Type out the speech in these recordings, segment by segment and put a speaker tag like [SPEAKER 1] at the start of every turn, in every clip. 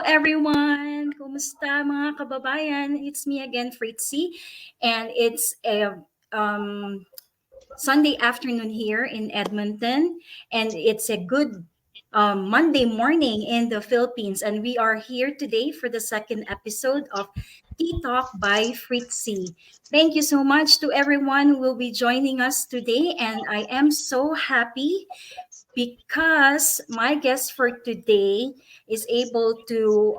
[SPEAKER 1] everyone! Kumusta mga kababayan? It's me again, Fritzy, and it's a um, Sunday afternoon here in Edmonton, and it's a good Monday morning in the Philippines, and we are here today for the second episode of Tea Talk by Fritzy. Thank you so much to everyone who will be joining us today, and I am so happy because my guest for today is able to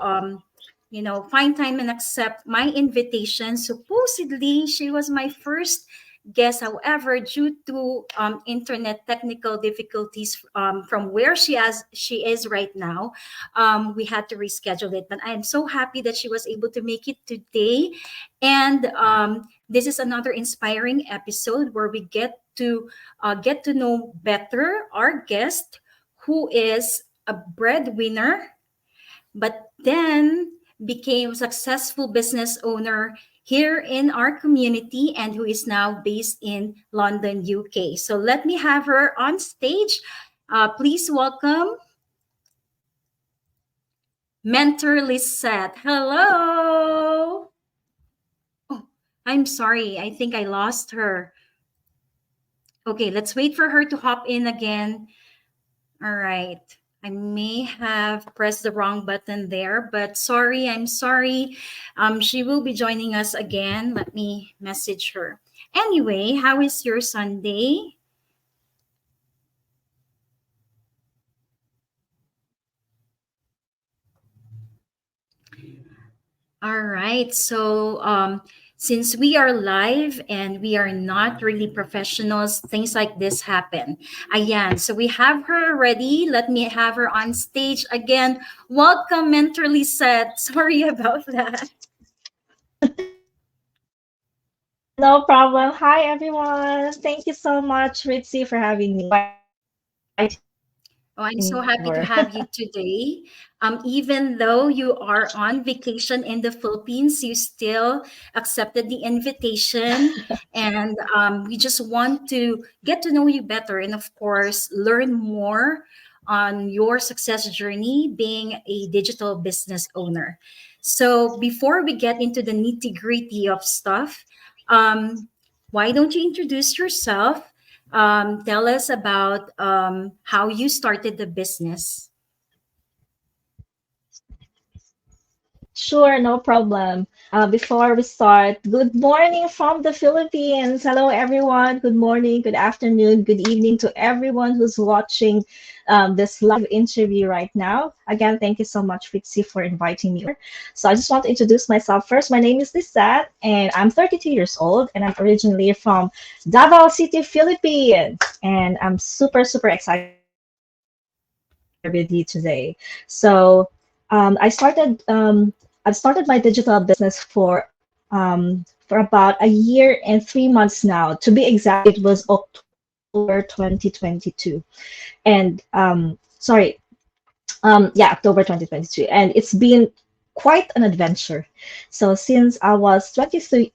[SPEAKER 1] find time and accept my invitation. Supposedly she was my first guest, however, due to internet technical difficulties from where she is right now, we had to reschedule it, but I am so happy that she was able to make it today. And this is another inspiring episode where we get to know better our guest, who is a breadwinner, but then became a successful business owner here in our community and who is now based in London, UK. So let me have her on stage. Please welcome Mentor Lisette. Hello. Oh, I'm sorry. I think I lost her. Okay, let's wait for her to hop in again. All right. I may have pressed the wrong button there, but sorry, I'm sorry. She will be joining us again. Let me message her. Anyway, how is your Sunday? All right. So, since we are live and we are not really professionals, things like this happen. Ayan. So we have her ready. Let me have her on stage again. Welcome, Mentor Lisette. Sorry about that.
[SPEAKER 2] No problem. Hi, everyone. Thank you so much, Ritzy, for having me, inviting me
[SPEAKER 1] Oh, I'm so
[SPEAKER 2] over.
[SPEAKER 1] happy to have you today. Even though you are on vacation in the Philippines, you still accepted the invitation. And we just want to get to know you better and, of course, learn more on your success journey being a digital business owner. So, before we get into the nitty gritty of stuff, um, why don't you introduce yourself? Tell us about how you started the business.
[SPEAKER 2] Sure, no problem. Before we start, good morning from the Philippines. Hello, everyone. Good morning, good afternoon, good evening to everyone who's watching this live interview right now. Again, thank you so much, Fitzy, for inviting me over. So I just want to introduce myself first. My name is Lisette, and I'm 32 years old, and I'm originally from Davao City, Philippines. And I'm super, super excited to be here with you today. So um, I started I've started my digital business for about a year and 3 months now. To be exact, it was October 2022. And sorry, yeah, October 2022. And it's been quite an adventure. So since I was 23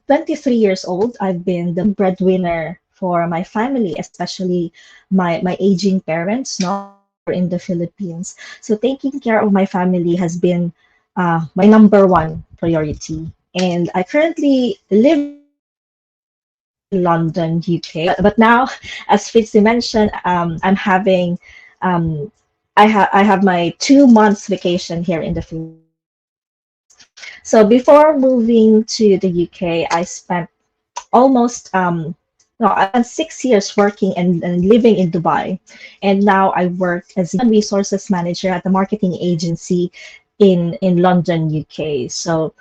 [SPEAKER 2] years old, I've been the main breadwinner for my family, especially my aging parents, no, here in the Philippines. So taking care of my family has been my number one priority. And I currently live in London, UK. But now, as Fitzy mentioned, I'm having I have my 2 months vacation here in the Philippines. So before moving to the UK, I spent almost no, I spent 6 years working and living in Dubai, and now I work as a human resources manager at the marketing agency in London, UK. So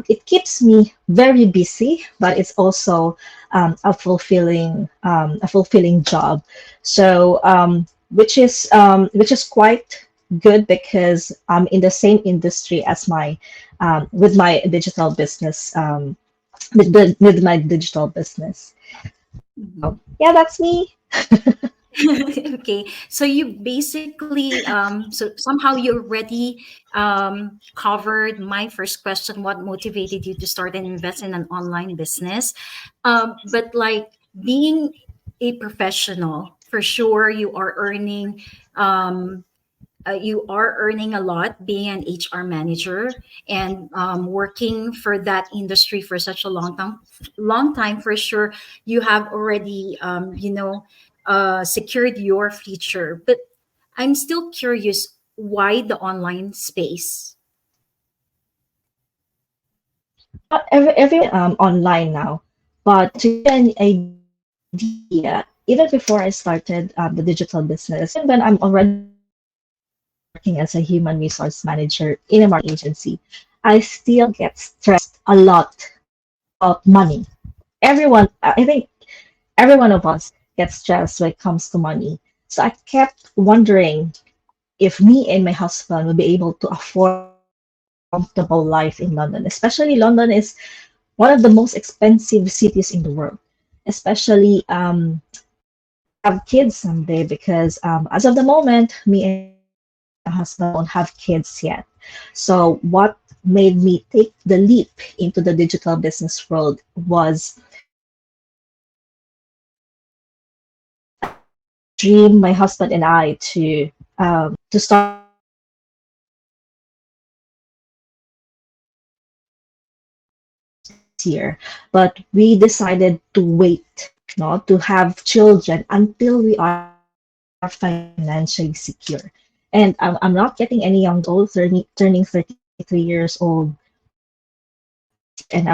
[SPEAKER 2] it keeps me very busy, but it's also a fulfilling job. So which is quite good because I'm in the same industry as my with my digital business with my digital business. So
[SPEAKER 1] Mhm.
[SPEAKER 2] yeah, that's me.
[SPEAKER 1] Okay, so you basically so somehow you already covered my first question: what motivated you to start and invest in an online business? But like being a professional, for sure, you are earning um, you are earning a lot being an HR manager and working for that industry for such a long time for sure. You have already, secured your future. But I'm still curious why the online space?
[SPEAKER 2] Everyone online now. But to give you an idea, even before I started the digital business, even when I'm already working as a human resource manager in a marketing agency, I still get stressed a lot about money. I think every one of us gets stressed when it comes to money. So I kept wondering if me and my husband would be able to afford a comfortable life in London. Especially London is one of the most expensive cities in the world. Especially if we have kids someday, because as of the moment, me and my husband don't have kids yet. So what made me take the leap into the digital business world was we dream, my husband and I, to start a business this year, but we decided to wait, no, to have children until we are financially secure. And I'm not getting any younger. I'm old, turning 33 years old this year, and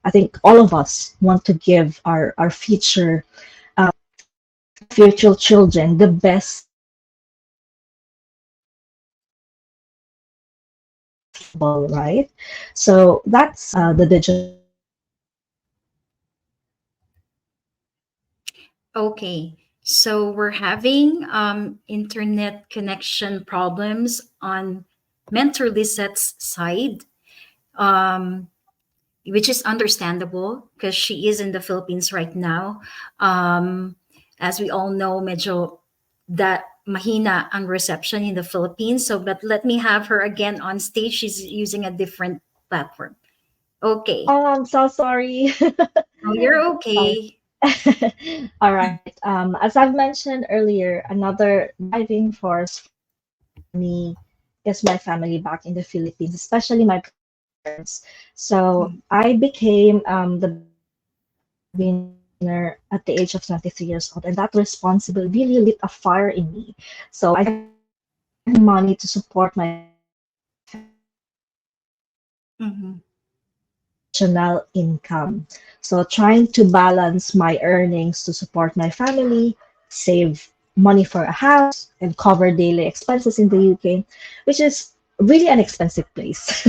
[SPEAKER 2] I think all of us want to give our future our future children the best possible, right? So that's the digital business.
[SPEAKER 1] Okay, so we're having internet connection problems on Mentor Lisette's side, um, which is understandable because she is in the Philippines right now. Um, as we all know, medyo that mahina ang reception in the Philippines. So, but let me have her again on stage. She's using a different platform. Okay.
[SPEAKER 2] Oh, I'm so sorry.
[SPEAKER 1] Oh, you're
[SPEAKER 2] Sorry.
[SPEAKER 1] okay.
[SPEAKER 2] All right. As I've mentioned earlier, another driving force for me is my family back in the Philippines, especially my parents. So
[SPEAKER 1] Mm,
[SPEAKER 2] I became the breadwinner at the age of 23 years old, and that responsibility really lit a fire in me. So I started earning money to support my family, and I started
[SPEAKER 1] mhm,
[SPEAKER 2] generating additional income. So trying to balance my earnings to support my family, save money for a house, and cover daily expenses in the UK, which is really an expensive place.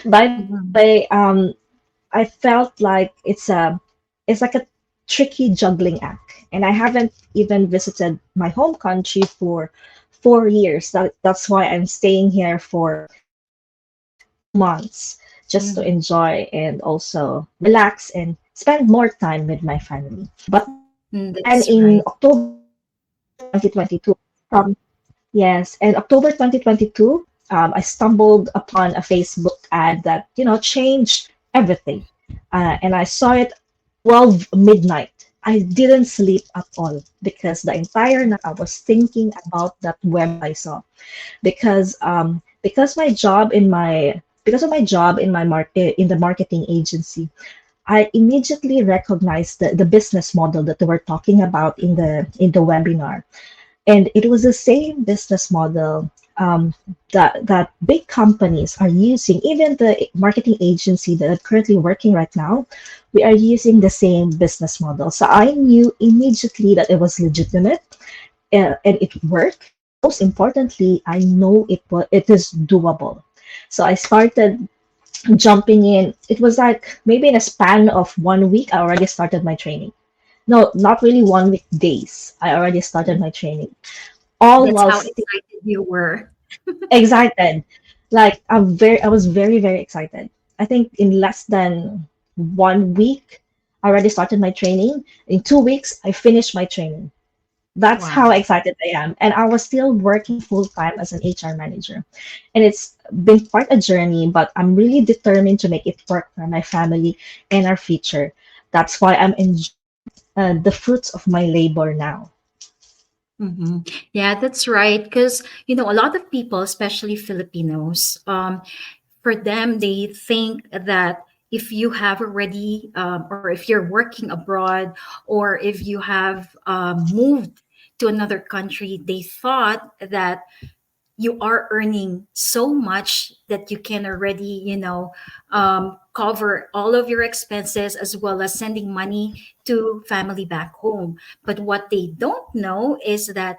[SPEAKER 2] By the way,
[SPEAKER 1] mhm,
[SPEAKER 2] I felt like it's like a tricky juggling act, and I haven't even visited my home country for 4 years. That's why I'm staying here for 2 months just to
[SPEAKER 1] mhm,
[SPEAKER 2] enjoy and also relax and spend more time with my family. But then in
[SPEAKER 1] that's right.
[SPEAKER 2] October 2022, um, yes, and October 2022, I stumbled upon a Facebook ad that, changed everything. And I saw it 12 midnight. I didn't sleep at all because the entire night I was thinking about that website I saw. Because because of my job in my market in the marketing agency, I immediately recognized the business model that they were talking about in the webinar, and it was the same business model that big companies are using. Even the marketing agency that I'm currently working right now, we are using the same business model. So I knew immediately that it was legitimate, and it worked. And most importantly, I know it is doable. So I started jumping in. It was like maybe in a span of 1 week, I already started my training. No, not really 1 week, days. I already started my training, all
[SPEAKER 1] That's
[SPEAKER 2] while
[SPEAKER 1] how
[SPEAKER 2] still
[SPEAKER 1] excited you were.
[SPEAKER 2] excited. Like I was very, very excited. I think in less than 1 week, I already started my training. In 2 weeks, I finished my training. That's how
[SPEAKER 1] Wow.
[SPEAKER 2] excited I am. And I was still working full time as an HR manager. And it's been quite a journey, but I'm really determined to make it work for my family and our future. That's why I'm enjoying the fruits of my labor now.
[SPEAKER 1] Mm-hmm. Yeah, that's right. Because, a lot of people, especially Filipinos, for them, they think that if you have already, or if you're working abroad, or if you have moved to another country, they thought that you are earning so much that you can already, cover all of your expenses as well as sending money to family back home. But what they don't know is that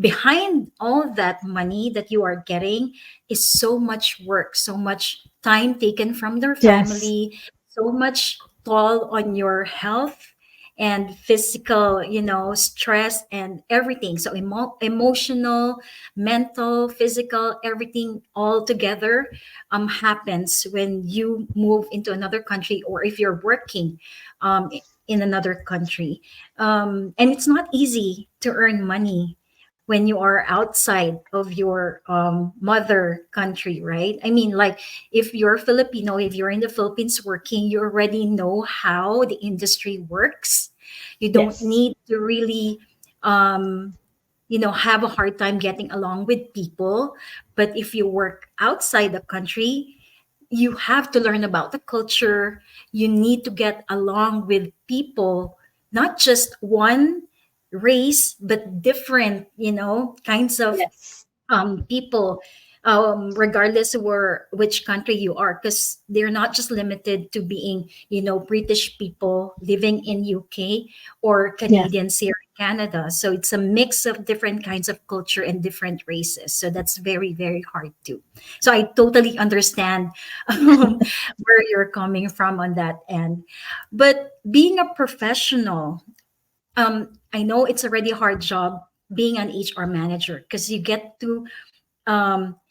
[SPEAKER 1] behind all that money that you are getting is so much work, so much time taken from their
[SPEAKER 2] Yes,
[SPEAKER 1] family, so much toll on your health and physical, stress and everything. So emotional, mental, physical, everything all together happens when you move into another country or if you're working in another country. And it's not easy to earn money when you are outside of your mother country, right? I mean, like if you're Filipino, if you're in the Philippines working, you already know how the industry works. You don't
[SPEAKER 2] yes,
[SPEAKER 1] need to really, um, have a hard time getting along with people. But if you work outside the country, you have to learn about the culture. You need to get along with people, not just one race, but different, kinds of
[SPEAKER 2] yes,
[SPEAKER 1] people, regardless of which country you are, because they're not just limited to being, British people living in UK or
[SPEAKER 2] yes.
[SPEAKER 1] Canadians here in Canada. So it's a mix of different kinds of culture and different races. So that's very, very hard too. So I totally understand where you're coming from on that end. But being a professional, I know it's already a hard job being an HR manager because you get to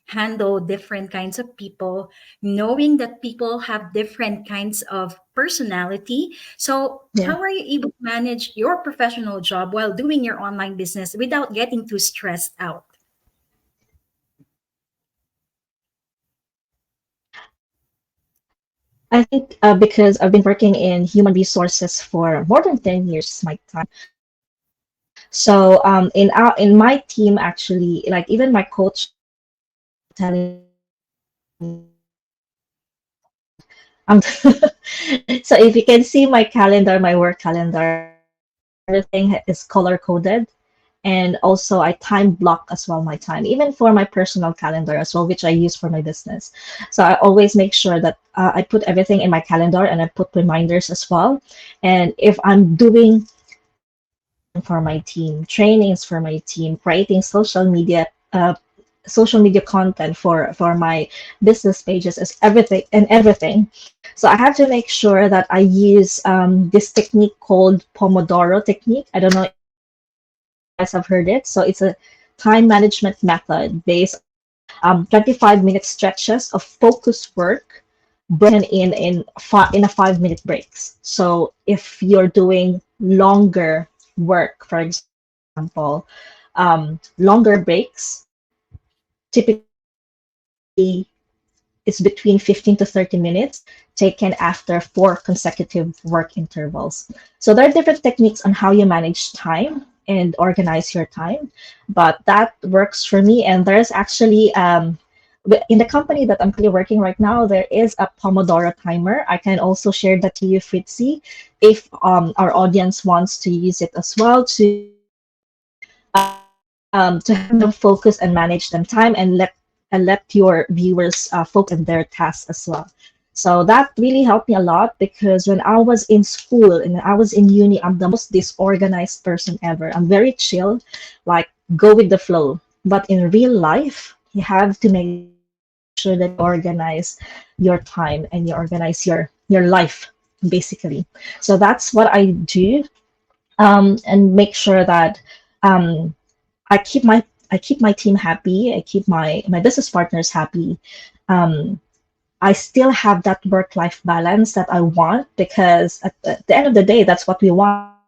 [SPEAKER 1] handle different kinds of people, knowing that people have different kinds of personality. So,
[SPEAKER 2] Yeah.
[SPEAKER 1] how are you able to manage your professional job while doing your online business without getting too stressed out?
[SPEAKER 2] I think because I've been working in human resources for more than 10 years, my time. So in my team actually, like even my coach telling me so if you can see my calendar, my work calendar, everything is color coded. And also I time block as well my time, even for my personal calendar as well, which I use for my business. So I always make sure that I put everything in my calendar and I put reminders as well. And if I'm doing presentation for my team, trainings for my team, creating social media content for my business pages is everything. So I have to make sure that I use this technique called Pomodoro technique. I don't know if you guys have heard it. So it's a time management method based on 25-minute stretches of focused work broken in a 5-minute breaks. So if you're doing longer work, for example, longer breaks, typically it's between 15 to 30 minutes taken after 4 consecutive work intervals. So there are different techniques on how you manage time and organize your time, but that works for me. And there's actually in the company that I'm currently working right now, there is a Pomodoro timer. I can also share that to you, Fritzy, if our audience wants to use it as well to help them focus and manage them time and let your viewers focus on their tasks as well. So that really helped me a lot because when I was in school and I was in uni, I'm the most disorganized person ever. I'm very chill, like go with the flow. But in real life, you have to make sure that you organize your time and you organize your life basically. So that's what I do, and make sure that um, I keep my I keep my team happy. I keep my business partners happy. Um, I still have that work-life balance that I want because at the end of the day, that's what we want, right?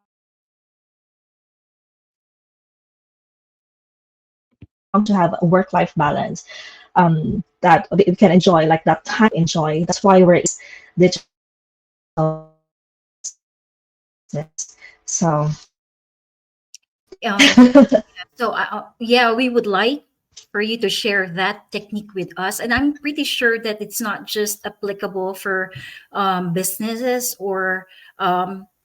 [SPEAKER 2] We want to have a work-life balance. That we can enjoy, like that time that we can enjoy. That's why we're in this digital business. So
[SPEAKER 1] Um, So, yeah, we would like for you to share that technique with us. And I'm pretty sure that it's not just applicable for businesses or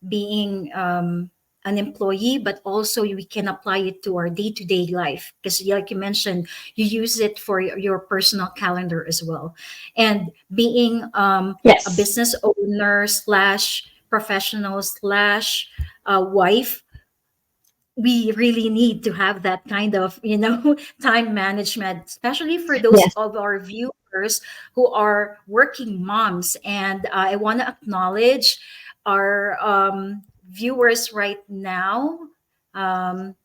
[SPEAKER 1] being an employee, but also we can apply it to our day to day life. Because, like you mentioned, you use it for your personal calendar as well. And being a
[SPEAKER 2] Yes.
[SPEAKER 1] business owner slash professional slash wife, we really need to have that kind of time management, especially for those
[SPEAKER 2] Yes.
[SPEAKER 1] of our viewers who are working moms. And I want to acknowledge our viewers right now. um,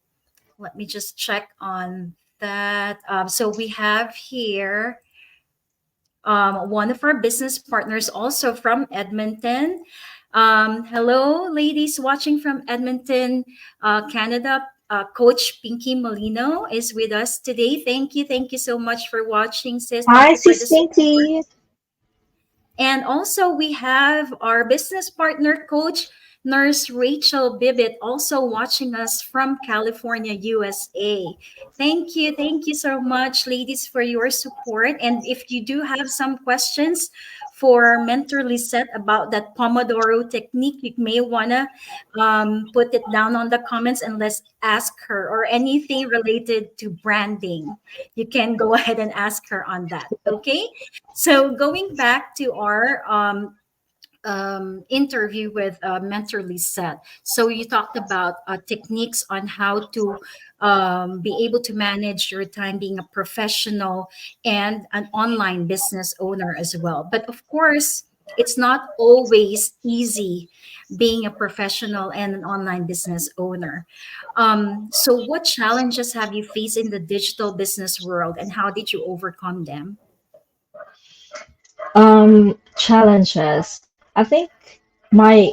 [SPEAKER 1] Let me just check on that. So we have here one of our business partners also from Edmonton. Hello, ladies watching from Edmonton, Canada. Coach Pinky Molino is with us today. Thank you. Thank you so much for watching, sis. Thank
[SPEAKER 2] Hi,
[SPEAKER 1] you for the
[SPEAKER 2] Sis
[SPEAKER 1] support.
[SPEAKER 2] Pinky.
[SPEAKER 1] And also, we have our business partner, Coach Nurse Rachel Bibbit, also watching us from California, USA. Thank you so much, ladies, for your support. And if you do have some questions for Mentor Lisette about that Pomodoro technique, you may want to put it down on the comments and let's ask her, or anything related to branding. You can go ahead and ask her on that. Okay. So going back to our interview with Mentor Lisette. So you talked about techniques on how to be able to manage your time being a professional and an online business owner as well. But of course, it's not always easy being a professional and an online business owner. So what challenges have you faced in the digital business world, and how did you overcome them?
[SPEAKER 2] Challenges. I think my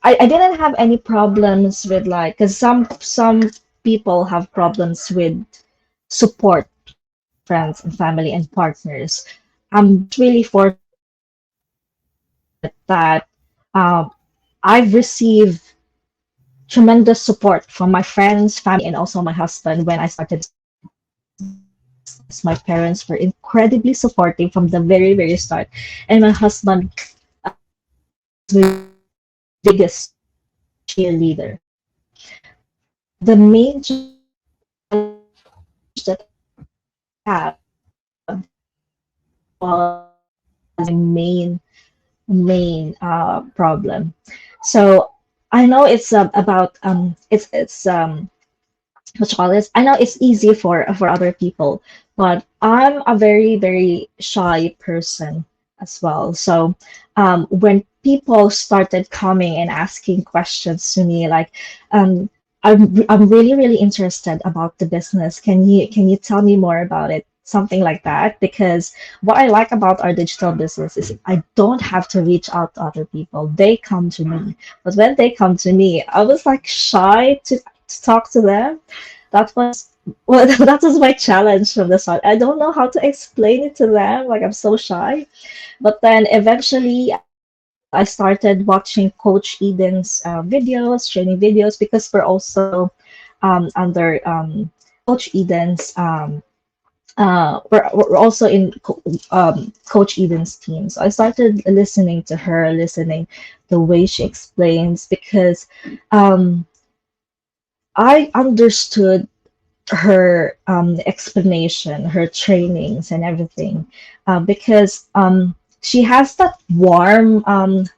[SPEAKER 2] I didn't have any problems with like because some people have problems with support from friends and family and partners. I'm just really fortunate that I've received tremendous support from my friends, family, and also my husband when I started this business. My parents were incredibly supportive from the very, very start. And my husband was my biggest cheerleader. The main challenge that I have was my main problem. So I know it's about it's what you call this? I know it's easy for other people, but I'm a very very shy person as well. So when people started coming and asking questions to me, like I'm really really interested about the business. Can you tell me more about it? Something like that. Because what I like about our digital business is I don't have to reach out to other people. They come to me. But when they come to me, I was like shy to talk to them. That was well, that was my challenge from the start. I don't know how to explain it to them. Like I'm so shy. But then eventually, I started watching Coach Eden's videos, training videos, because we're also under Coach Eden's. We're also in Coach Eden's team. So I started listening to her, listening the way she explains, because um, I understood her explanation, her trainings, and everything, because she has that warm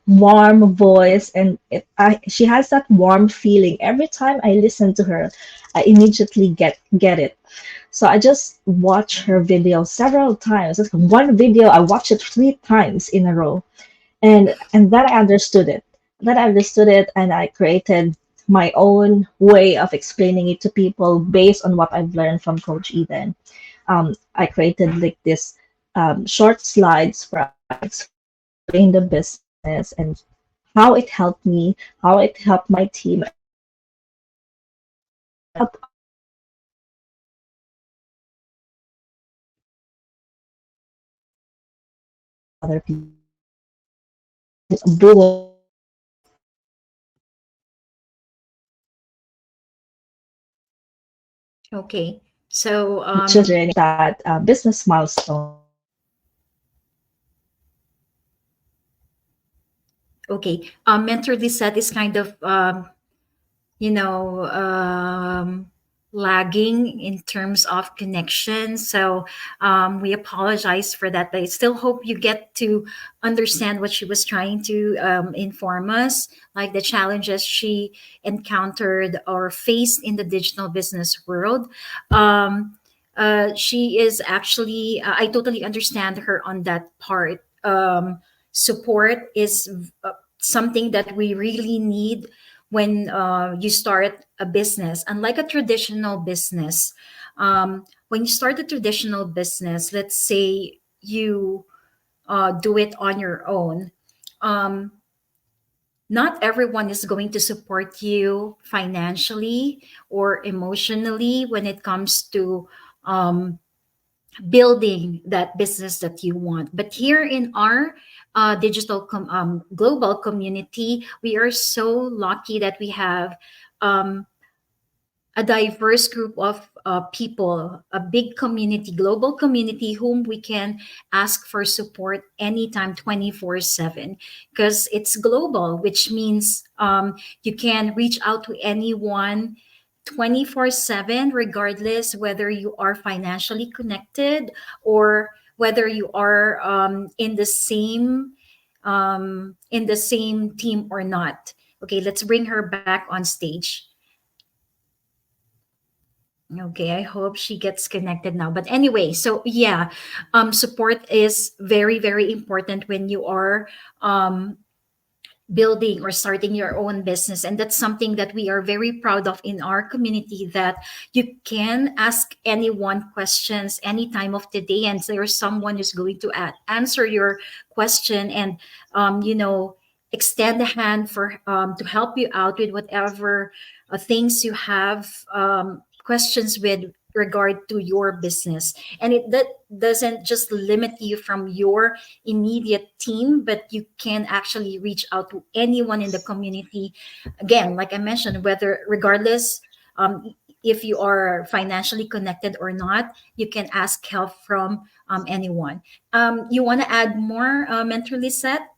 [SPEAKER 2] voice, and she has that warm feeling. Every time I listen to her, I immediately get it. So I just watch her video several times. Like one video, I watched it 3 times in a row, and then I understood it. Then I understood it, and I created my own way of explaining it to people based on what I've learned from Coach Eden. I created like this short slides where I explain the business and how it helped me, how it helped my team, and how it helped other people
[SPEAKER 1] Okay. So,
[SPEAKER 2] just that business milestone.
[SPEAKER 1] okay. Mentor Lisette is kind of you know, lagging in terms of connection. So we apologize for that, but I still hope you get to understand what she was trying to inform us, like the challenges she encountered or faced in the digital business world. Um, she is actually, I totally understand her on that part. Support is something that we really need when you start a business. Unlike a traditional business, when you start a traditional business, let's say you do it on your own, um, not everyone is going to support you financially or emotionally when it comes to um, building that business that you want. But here in our global community, we are so lucky that we have um, a diverse group of people, a big community, global community, whom we can ask for support anytime 24/7, because it's global, which means you can reach out to anyone 24/7, regardless whether you are financially connected or whether you are in the same team or not. Okay, let's bring her back on stage. Okay, I hope she gets connected now. But anyway, so yeah, support is very, very important when you are building or starting your own business, and that's something that we are very proud of in our community, that you can ask anyone questions any time of the day, and there's someone who's going to answer your question, and you know, extend a hand for to help you out with whatever things you have questions with regard to your business. And that doesn't just limit you from your immediate team, but you can actually reach out to anyone in the community. Again, like I mentioned, whether regardless if you are financially connected or not, you can ask help from anyone. You want to add more, Mentor Lisette?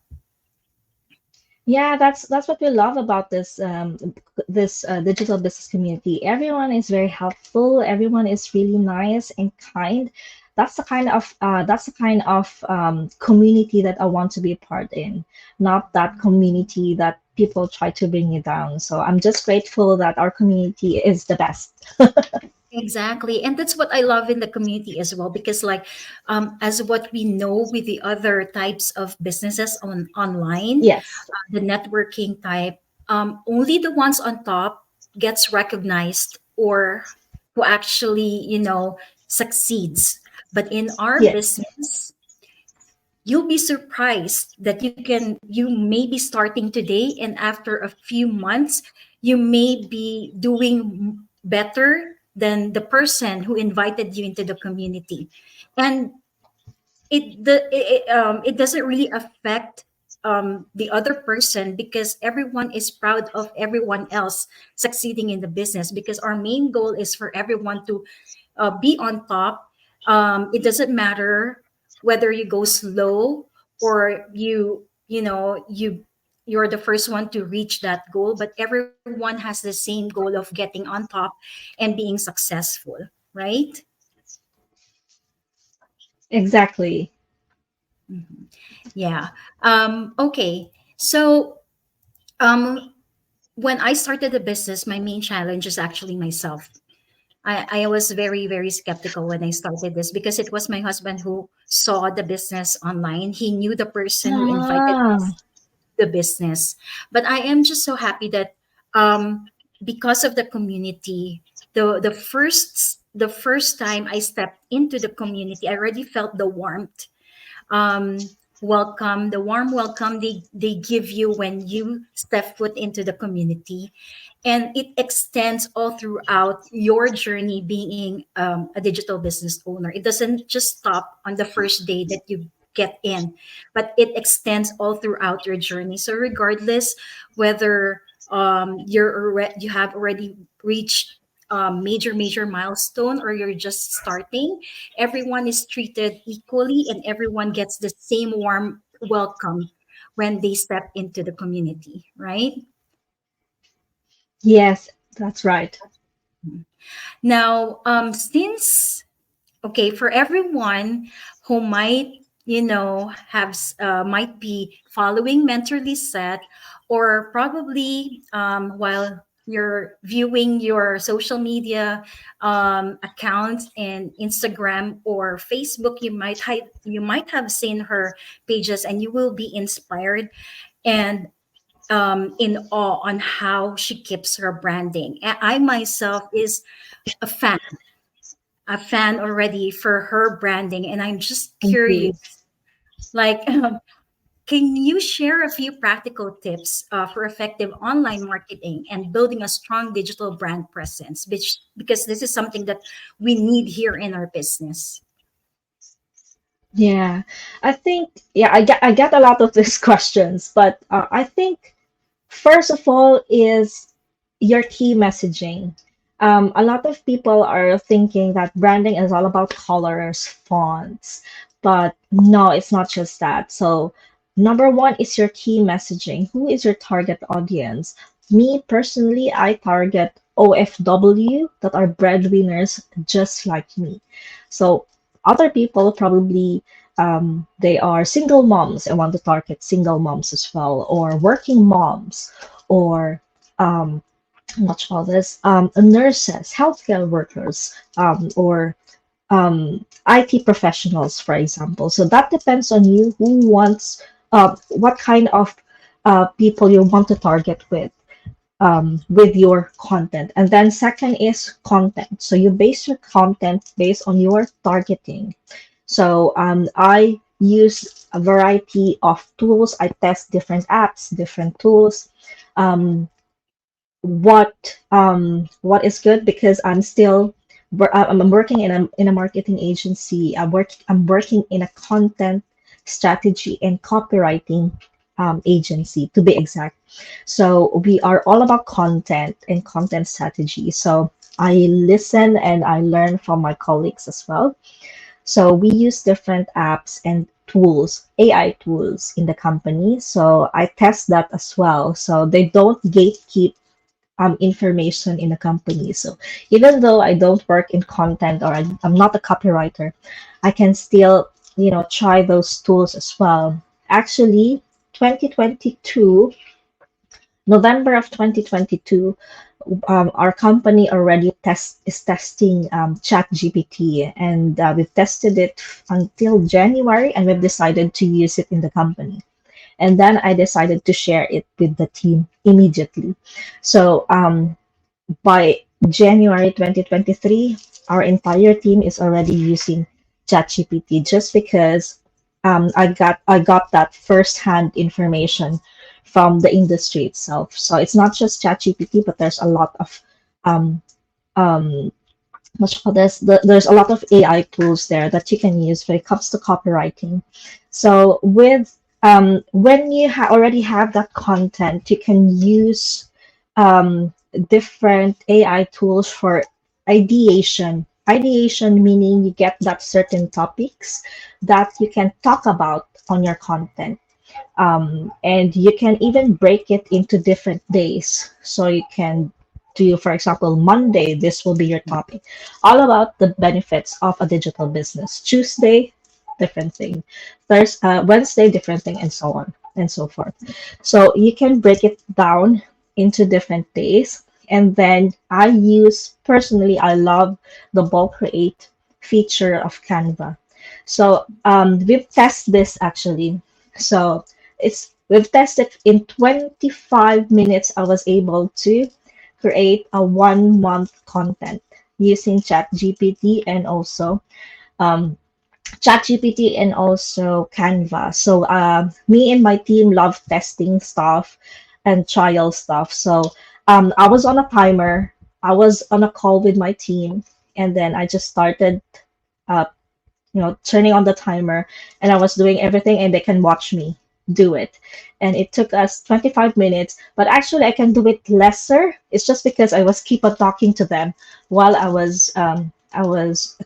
[SPEAKER 2] Yeah, that's what we love about this digital business community. Everyone is very helpful. Everyone is really nice and kind. That's the kind of community that I want to be a part in, not that community that people try to bring you down. So I'm just grateful that our community is the best.
[SPEAKER 1] Exactly. And that's what I love in the community as well, because like as what we know with the other types of businesses online,
[SPEAKER 2] Yes,
[SPEAKER 1] the networking type, only the ones on top gets recognized, or who actually, you know, succeeds. But in our
[SPEAKER 2] yes,
[SPEAKER 1] business, you'll be surprised that you may be starting today, and after a few months you may be doing better than the person who invited you into the community. And it doesn't really affect the other person, because everyone is proud of everyone else succeeding in the business, because our main goal is for everyone to be on top. It doesn't matter whether you go slow or you know you're the first one to reach that goal, but everyone has the same goal of getting on top and being successful, right?
[SPEAKER 2] exactly.
[SPEAKER 1] Mhm. Yeah. Okay. So um, when I started the business, my main challenge is actually myself. I was very, very skeptical when I started this, because it was my husband who saw the business online. He knew the person who invited
[SPEAKER 2] Ah,
[SPEAKER 1] us to the business. But I am just so happy that because of the community, the first time I stepped into the community, I already felt the warmth, welcome, the warm welcome they give you when you step foot into the community. And it extends all throughout your journey being a digital business owner. It doesn't just stop on the first day that you get in, but it extends all throughout your journey. So regardless whether you have already reached major milestone or you're just starting, everyone is treated equally and everyone gets the same warm welcome when they step into the community, right?
[SPEAKER 2] Yes, that's right.
[SPEAKER 1] Now, since okay, for everyone who might, might be following Mentor Lisette, or probably while you're viewing your social media accounts and Instagram or Facebook, you might have seen her pages and you will be inspired and in awe on how she keeps her branding. I myself is a fan already for her branding, and I'm just
[SPEAKER 2] Thank you.
[SPEAKER 1] curious, like, can you share a few practical tips for effective online marketing and building a strong digital brand presence? Because this is something that we need here in our business.
[SPEAKER 2] Yeah, I think yeah, I get a lot of these questions, but I think first of all is your key messaging. A lot of people are thinking that branding is all about colors, fonts, but no, it's not just that. So, number one is your key messaging. Who is your target audience? Me personally, I target OFW that are breadwinners just like me. So, other people probably they are single moms and want to target single moms as well, or working moms, or um, what you call this, nurses, healthcare workers, or IT professionals, for example. So that depends on you who wants, what kind of people you want to target with your content. And then second is content. So you base your content based on your targeting. So I use a variety of tools. I test different apps, different tools. Um, what is good because I'm working in a marketing agency. I'm working in a content strategy and copywriting agency to be exact. So we are all about content and content strategy. So I listen and I learn from my colleagues as well. So we use different apps and tools, AI tools in the company. So I test that as well. So they don't gatekeep information in the company. So even though I don't work in content or I'm not a copywriter, I can still, try those tools as well. Actually, 2022, November of 2022, our company already is testing ChatGPT, and we've tested it until January, and we've decided to use it in the company. And then I decided to share it with the team immediately. So by January 2023, our entire team is already using ChatGPT just because I got that firsthand information from the industry itself. So it's not just ChatGPT, but there's a lot of um, um, what you call this? There's a lot of AI tools there that you can use when it comes to copywriting. So with when you already have that content, you can use different AI tools for ideation. Ideation meaning you get that certain topics that you can talk about on your content. And you can even break it into different days. So you can do, for example, Monday, this will be your topic, all about the benefits of a digital business. Tuesday, different thing. Wednesday, different thing, and so on and so forth. So you can break it down into different days. And then personally, I love the bulk create feature of Canva. So we've tested this actually. So we've tested in 25 minutes. I was able to create a 1 month content using ChatGPT and also um, ChatGPT and also Canva. So me and my team love testing stuff and trial stuff. So I was on a timer. I was on a call with my team, and then I just started, uh, turning on the timer, and I was doing everything, and they can watch me. do it. And it took us 25 minutes, but actually I can do it lesser. It's just because I was keep on talking to them while I was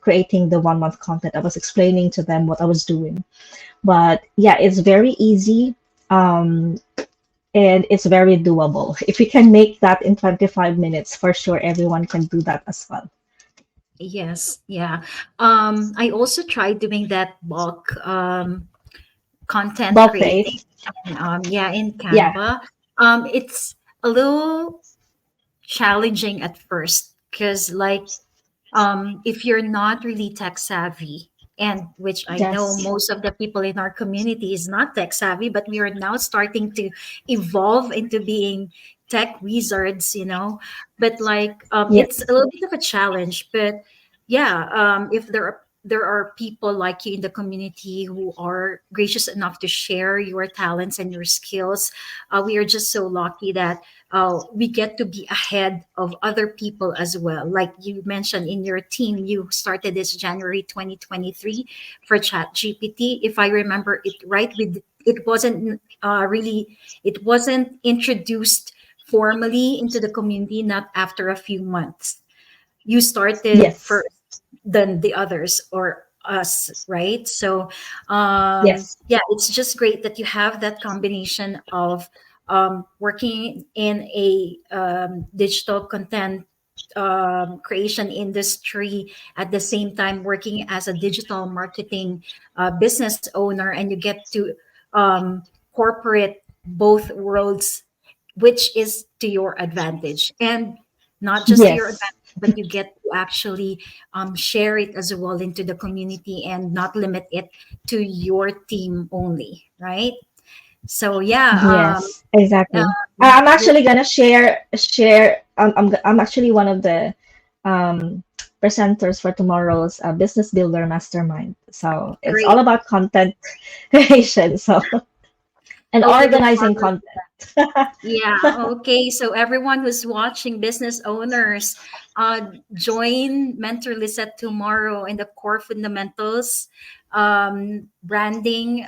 [SPEAKER 2] creating the 1 month content. I was explaining to them what I was doing. But yeah, it's very easy. And it's very doable. If we can make that in 25 minutes, for sure everyone can do that as well.
[SPEAKER 1] Yes, yeah. I also tried doing that bulk content
[SPEAKER 2] Bulk
[SPEAKER 1] creating,
[SPEAKER 2] create.
[SPEAKER 1] yeah, in
[SPEAKER 2] Yeah.
[SPEAKER 1] Canva. It's a little challenging at first because, like, if you're not really tech savvy, and which I know
[SPEAKER 2] Yes.
[SPEAKER 1] most of the people in our community is not tech savvy, but we are now starting to evolve into being tech wizards, But like, it's
[SPEAKER 2] Yes.
[SPEAKER 1] a little bit of a challenge, but yeah, if there are people like you in the community who are gracious enough to share your talents and your skills, we are just so lucky that we get to be ahead of other people as well. Like you mentioned in your team, you started this January 2023 for Chat GPT. If I remember it right, it wasn't really, it wasn't introduced formally into the community, not after a few months. You started
[SPEAKER 2] Yes.
[SPEAKER 1] first than the others or us, right? So
[SPEAKER 2] Yes.
[SPEAKER 1] yeah, it's just great that you have that combination of working in a digital content creation industry, at the same time working as a digital marketing business owner, and you get to corporate both worlds, which is to your advantage, and not just to your
[SPEAKER 2] Yes.
[SPEAKER 1] advantage, but you get to actually share it as well into the community and not limit it to your team only, right? So yeah,
[SPEAKER 2] Yes. Exactly. I'm
[SPEAKER 1] well,
[SPEAKER 2] actually gonna share. I'm actually one of the um, presenters for tomorrow's Business Builder Mastermind. So it's all
[SPEAKER 1] great.
[SPEAKER 2] about content creation. So and
[SPEAKER 1] Oh, we look
[SPEAKER 2] organizing
[SPEAKER 1] forward.
[SPEAKER 2] content.
[SPEAKER 1] Yeah, okay. So everyone who's watching, business owners, join Mentor Lisette tomorrow in the core fundamentals, branding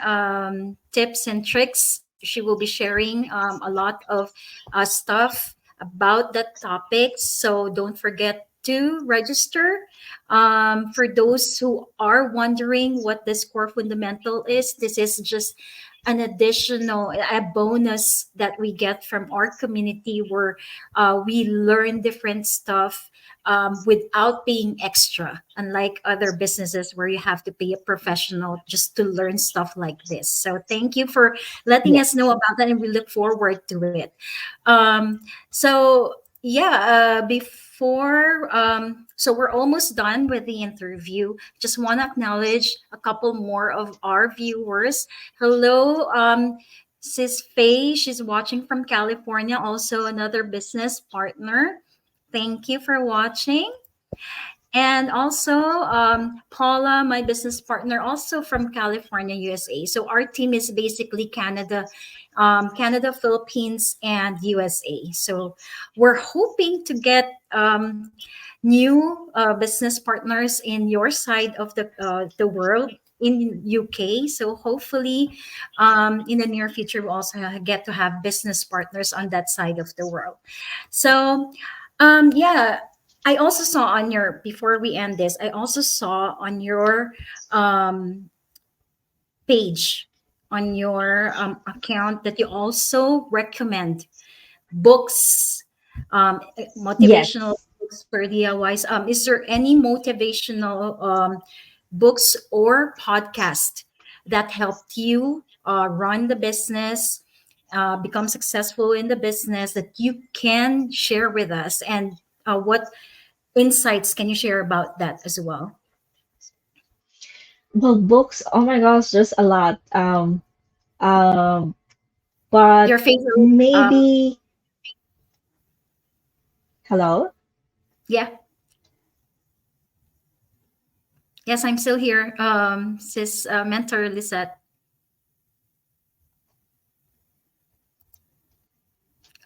[SPEAKER 1] tips and tricks. She will be sharing a lot of stuff about that topic. So don't forget to register. For those who are wondering what this core fundamental is, this is just an additional a bonus that we get from our community, where we learn different stuff without paying extra, unlike other businesses where you have to pay a professional just to learn stuff like this. So thank you for letting us know
[SPEAKER 2] Yes.
[SPEAKER 1] about that, and we look forward to it. So yeah, so we're almost done with the interview. Just want to acknowledge a couple more of our viewers. Hello, Sis Faye. She's watching from California, also another business partner. Thank you for watching. And also, Paula, my business partner, also from California, USA. So our team is basically Canada, Philippines, and USA. So we're hoping to get new business partners in your side of the world in UK. So hopefully, in the near future, we'll also get to have business partners on that side of the world. So, yeah, I also saw on your, before we end this, I also saw on your um, page, on your account, that you also recommend books, motivational
[SPEAKER 2] Yes.
[SPEAKER 1] books for DIYs. Is there any motivational books or podcast that helped you run the business, become successful in the business, that you can share with us? And what insights can you share about that as well?
[SPEAKER 2] Well, books. Oh my gosh, there's a lot. Um, but
[SPEAKER 1] Your favorite?
[SPEAKER 2] maybe. Hello.
[SPEAKER 1] Yeah. Yes, I'm still here. Sis Mentor Lisette.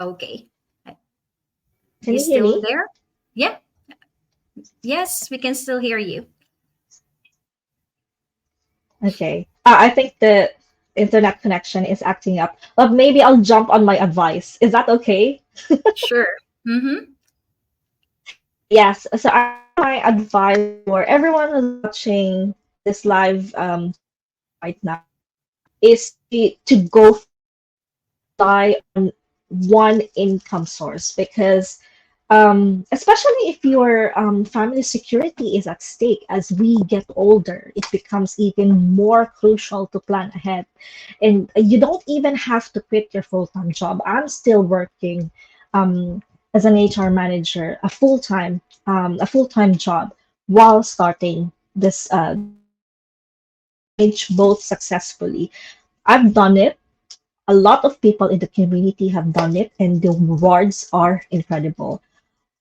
[SPEAKER 1] Okay.
[SPEAKER 2] Can
[SPEAKER 1] You
[SPEAKER 2] you hear
[SPEAKER 1] still
[SPEAKER 2] me?
[SPEAKER 1] there? Yeah. Yes, we can still hear you.
[SPEAKER 2] Okay. I think internet connection is acting up. But maybe I'll jump on my advice. Is that okay?
[SPEAKER 1] Sure. Mm-hmm.
[SPEAKER 2] Yes. So I think my advice for everyone who's watching this live stream right now is to go for it. Don't rely on one income source because especially if your family security is at stake as we get older, it becomes even more crucial to plan ahead. And you don't even have to quit your full-time job. I'm still working um, as an HR manager, a full-time job while starting this business. I can manage both successfully. I've done it. A lot of people in the community have done it, and the rewards are incredible.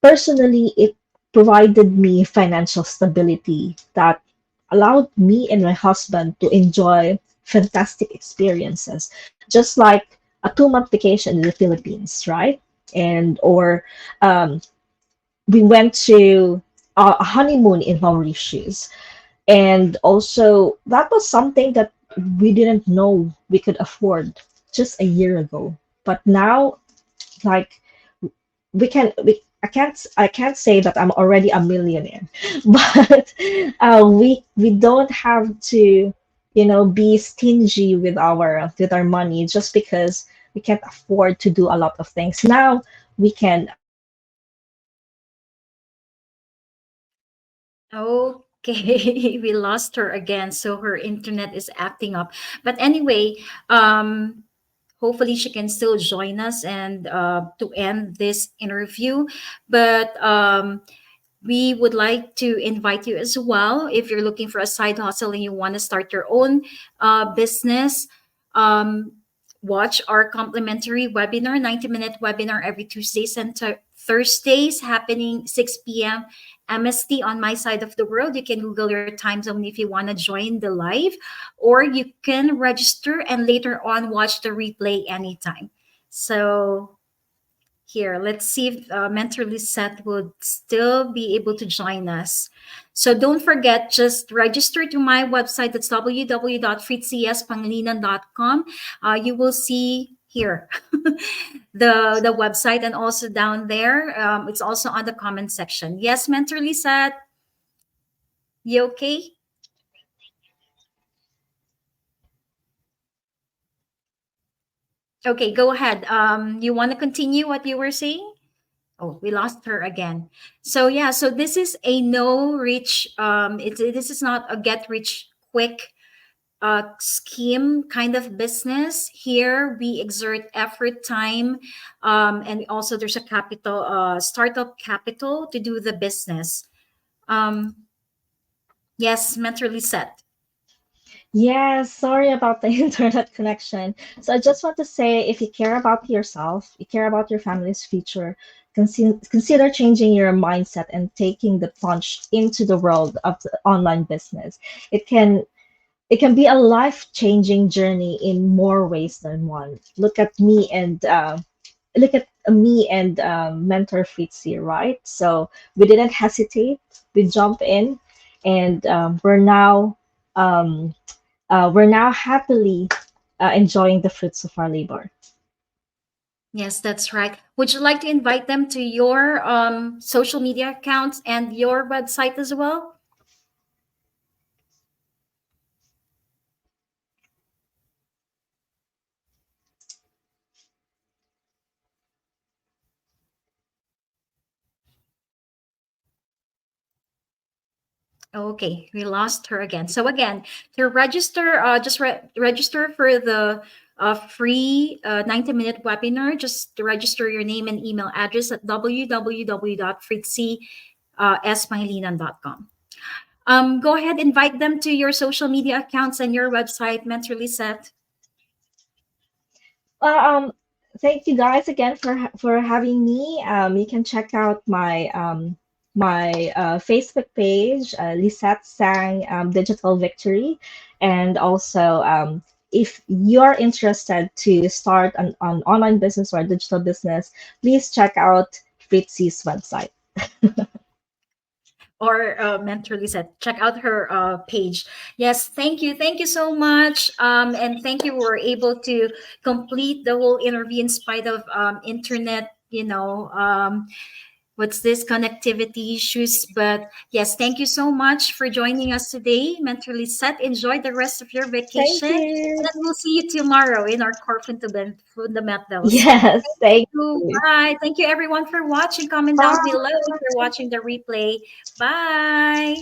[SPEAKER 2] Personally, it provided me financial stability that allowed me and my husband to enjoy fantastic experiences, just like a 2 month vacation in the Philippines, right? And or um, we went to a honeymoon in Mauritius, and also that was something that we didn't know we could afford just a year ago. But now, like I can't say that I'm already a millionaire, but we don't have to, be stingy with our money just because we can't afford to do a lot of things. Now we can
[SPEAKER 1] Okay, we lost her again, so her internet is acting up. But anyway, um, hopefully she can still join us and to end this interview. But we would like to invite you as well if you're looking for a side hustle and you want to start your own business. Um, watch our complimentary webinar, 90-minute webinar every Tuesdays and Thursdays, happening 6 p.m. MST on my side of the world. You can Google your time zone if you want to join the live, or you can register and later on watch the replay anytime. So here, let's see if Mentor Lisette would still be able to join us. So don't forget, just register to my website. That's www.fritziespangilinan.com. You will see here the website, and also down there, it's also on the comment section. Yes, Mentor Lisette, you okay? Okay, go ahead. You want to continue what you were saying? Oh, we lost her again. So yeah, so this is a no rich. This is not a get rich quick scheme kind of business. Here we exert effort, time, and also there's a capital, startup capital to do the business. Um, yes, mentally set.
[SPEAKER 2] Yes, sorry about the internet connection. So I just want to say, if you care about yourself, you care about your family's future, consider changing your mindset and taking the plunge into the world of the online business. It can it can be a life-changing journey in more ways than one. Look at me and mentor Fritzy, right? So we didn't hesitate. We jump in, and um, we're now happily enjoying the fruits of our labor.
[SPEAKER 1] Yes, that's right. Would you like to invite them to your social media accounts and your website as well? Okay, we lost her again. So again, to register, just register for the free 90-minute webinar. Just to register your name and email address at www.fritzy.com. Go ahead, invite them to your social media accounts and your website, Mentorly Set.
[SPEAKER 2] Well, thank you guys again for having me. You can check out my Facebook page, Lisette Sang Digital Victory, and also if you're interested to start an online business or a digital business, please check out Fritzy's website.
[SPEAKER 1] or Mentor Lisette. Check out her page. Yes, thank you so much, and thank you. We were able to complete the whole interview in spite of internet. What's this connectivity issues? But yes, thank you so much for joining us today, Mentor Lisette. Enjoy the rest of your
[SPEAKER 2] Thank
[SPEAKER 1] vacation, and
[SPEAKER 2] you.
[SPEAKER 1] then we'll see you tomorrow in our core fundamentals.
[SPEAKER 2] Yes, thank you.
[SPEAKER 1] Bye. Thank you everyone for watching. Comment down
[SPEAKER 2] Bye.
[SPEAKER 1] below if you're watching the replay. Bye.